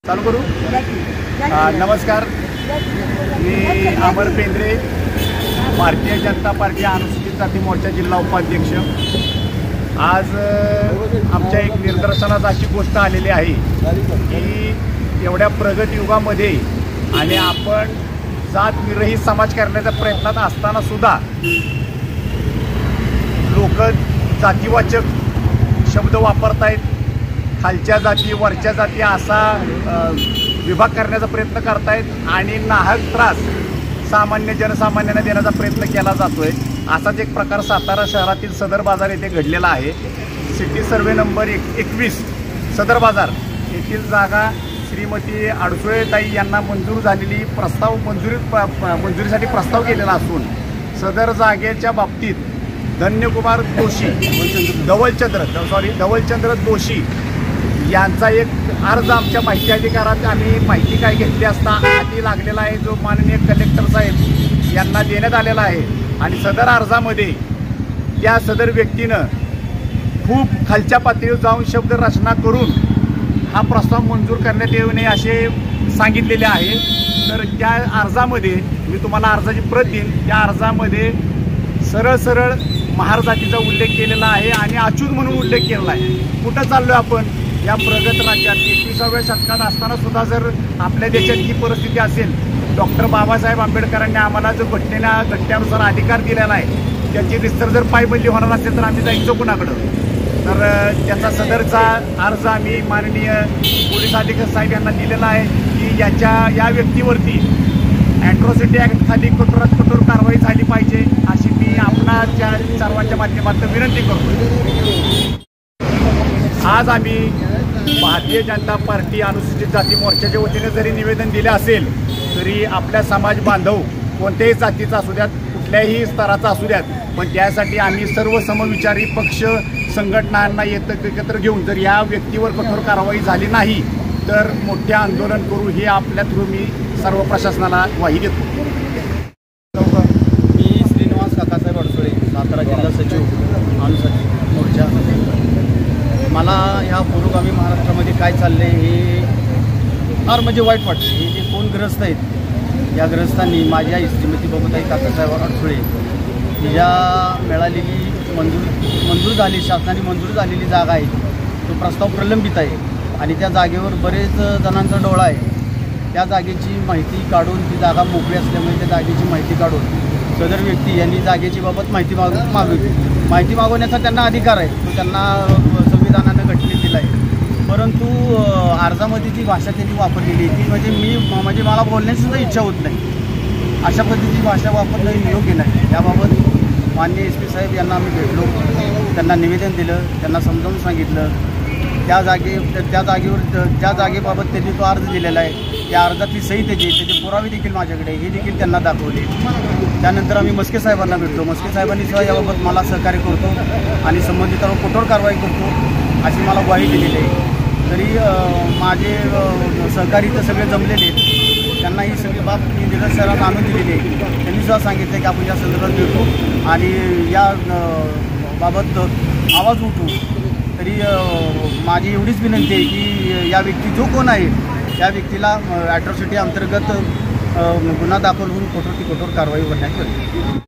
चालू करू। नमस्कार, मी अमर पेंद्रे, भारतीय जनता पार्टी अनुसूचित जाती मोर्चा जिल्हा उपाध्यक्ष। आज आमच्या एक निदर्शनास अशी गोष्ट आलेली आहे की एवढ्या प्रगत युगामध्ये आणि आपण जात विरहित समाज करण्याच्या प्रयत्नात असताना सुद्धा लोक जातीवाचक शब्द वापरतायत। खालच्या जाती वरच्या जाती असा विभाग करण्याचा प्रयत्न करतायत आणि नाहक त्रास सामान्य जनसामान्यांना देण्याचा प्रयत्न केला जातोय। असाच एक प्रकार सातारा शहरातील सदर बाजार येथे घडलेला आहे। सिटी सर्वे नंबर 21 सदर बाजार येथील जागा श्रीमती अडसुळेताई यांना मंजूर झालेली मंजुरीसाठी प्रस्ताव केलेला असून सदर जागेच्या बाबतीत धन्यकुमार जोशी धवलचंद्र जोशी यांचा एक अर्ज आमच्या माहिती अधिकारात आम्ही माहिती काय घेतली असता हाती लागलेला आहे, जो माननीय कलेक्टर साहेब यांना देण्यात आलेला आहे। आणि सदर अर्जामध्ये त्या सदर व्यक्तीनं खूप खालच्या पातळीवर जाऊन शब्द रचना करून हा प्रस्ताव मंजूर करण्यात येऊ नये असे सांगितलेले आहे। तर त्या अर्जामध्ये मी तुम्हाला अर्जाची प्रत देईन। त्या अर्जामध्ये सरळ महार जातीचा उल्लेख केलेला आहे आणि अच्युत म्हणून उल्लेख केलेला आहे। कुठं चाललोय आपण? या प्रगत राज्यात 21व्या शतकात असताना सुद्धा जर आपल्या देशात ही परिस्थिती असेल, डॉक्टर बाबासाहेब आंबेडकरांनी आम्हाला जो घटनेनुसार अधिकार दिलेला आहे त्याची विस्तार जर पायबंदी होणार असेल तर आम्ही जायचो कुणाकडं? तर त्याचा सदरचा अर्ज आम्ही माननीय पोलीस अधीक्षक साहेब यांना दिलेला आहे की या व्यक्तीवरती ॲट्रॉसिटी ॲक्ट खाली कठोरात कठोर कारवाई झाली पाहिजे अशी मी आपणाच्या सर्वांच्या माध्यमातून विनंती करतो। आज आम्ही भारतीय जनता पार्टी अनुसूचित जाती मोर्चाच्या वतीने जरी निवेदन दिले असेल तरी आपल्या समाज बांधव कोणत्याही जातीचा असू द्यात, कुठल्याही स्तराचा असू द्यात, पण त्यासाठी आम्ही सर्व समविचारी पक्ष संघटनांना एकत्र घेऊन जर या व्यक्तीवर कठोर कारवाई झाली नाही तर मोठे आंदोलन करू हे आपल्या थ्रू मी सर्व प्रशासनाला ग्वाही देतो। मी श्रीनिवास काकासाहेब अडसुळे, सातारा जिल्हा सचिव अनुसूचित मोर्चा। मला ह्या पुरोगामी महाराष्ट्रामध्ये काय चाललं आहे हे फार म्हणजे वाईट वाटतं। हे जे कोण ग्रस्त आहेत या ग्रस्तांनी माझ्या श्रीमती बबूताई काकासाहेब अडसुळे हिला मिळालेली मंजूर झाली, शासनाने मंजूर झालेली जागा आहे, तो प्रस्ताव प्रलंबित आहे आणि त्या जागेवर बरेच जणांचा डोळा आहे। त्या जागेची माहिती काढून, ती जागा मोकळी असल्यामुळे त्या जागेची माहिती काढून सदर व्यक्ती यांनी जागेची बाबत माहिती मागवण्याचा त्यांना अधिकार आहे, तो त्यांना संविधानानं घटनेत दिला आहे। परंतु अर्जामध्ये जी भाषा त्यांनी वापरलेली आहे ती म्हणजे मला बोलण्याची सुद्धा इच्छा होत नाही। अशा पद्धतीची भाषा वापरणं योग्य नाही। याबाबत माननीय SP साहेब यांना आम्ही भेटलो, त्यांना निवेदन दिलं, त्यांना समजावून सांगितलं। त्या जागेवर ज्या जागेबाबत त्यांनी तो अर्ज दिलेला आहे त्या अर्जातली सही त्याचे पुरावे देखील माझ्याकडे, हे देखील त्यांना दाखवले। त्यानंतर आम्ही मस्के साहेबांना भेटलो, मस्के साहेबांनी सुद्धा याबाबत मला सहकार्य करतो आणि संबंधितांवर कठोर कारवाई करतो अशी मला ग्वाही दिलेली आहे। तरी माझे सहकारी तर सगळे जमलेले आहेत, त्यांना ही सगळी बाब मी निरज सरांना आणून दिलेली आहे। त्यांनी सुद्धा सांगितलं की आपण या संदर्भात भेटू आणि या बाबत आवाज उठू। तरी माझी एवढीच विनंती आहे की या व्यक्ती जो कोण आहे त्या व्यक्तीला ॲट्रॉसिटी अंतर्गत गुन्हा दाखल होऊन कठोर कारवाई करण्यात येईल।